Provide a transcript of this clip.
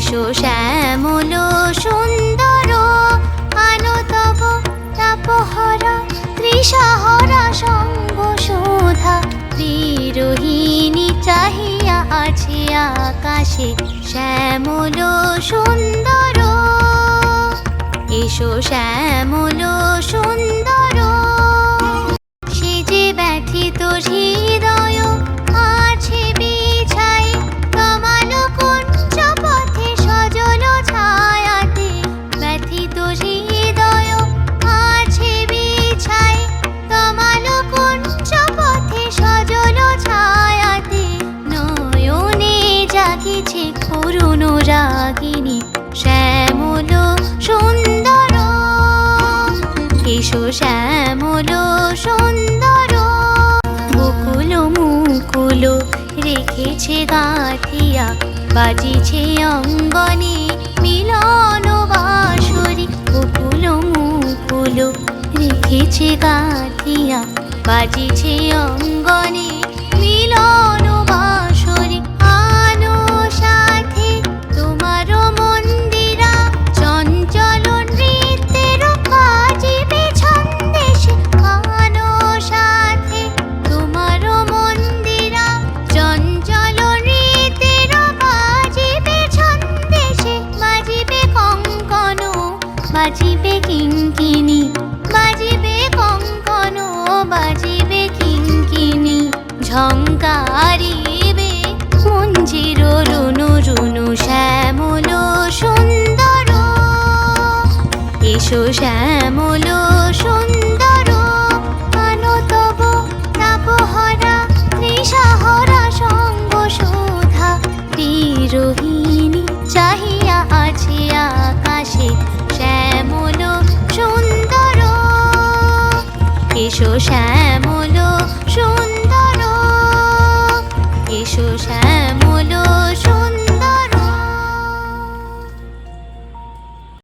এসো শ্যামল সুন্দর আনো তব তাপহরা তৃষাহরা সঙ্গ শোধা বিরোহিণী চাহিয়া আছে আকাশে শ্যামল সুন্দর এসো শ্যামল সুন্দর সে যে ব্যথিত হৃদয় আছে বিছাই তমাল কুঞ্জ পথে সজল ছায়াতে ব্যথিত হৃদয় আছে বিছাই তমাল কুঞ্জ পথে সজল ছায়াতে নয়নে জাগিছে করুণ রাগিনী শ্যামল সুন্দর এসো শ্যামল সুন্দর বকুল মুকুল রেখেছে গাঁথিয়া বাজিছে অঙ্গনে মিলন বাঁশরি বকুল মুকুল রেখেছে গাঁথিয়া বাজিছে অঙ্গনে মিলন বাঁশরি আনো সাথে তোমার মন্দিরা চঞ্চল নৃত্যের বাজিবে ছন্দেশে আনো সাথে তোমার মন্দিরা চঞ্চল নৃত্যের বাজিবে ছন্দেশে বাজিবে কঙ্কন বাজিবে কিঙ্কিণী বাজিবে কঙ্কন বাজিবে কিঙ্কিণী ঝঙ্কারিবে মঞ্জির রুনু রুনু শ্যামল সুন্দর এসো শ্যামল সুন্দর আনো তব তাপহরা তৃষাহরা সঙ্গ শোধা বিরোহিণী চাহিয়া আছে আকাশে শ্যামল সুন্দর এসো শ্যামল সুন্দর এসো শ্যামল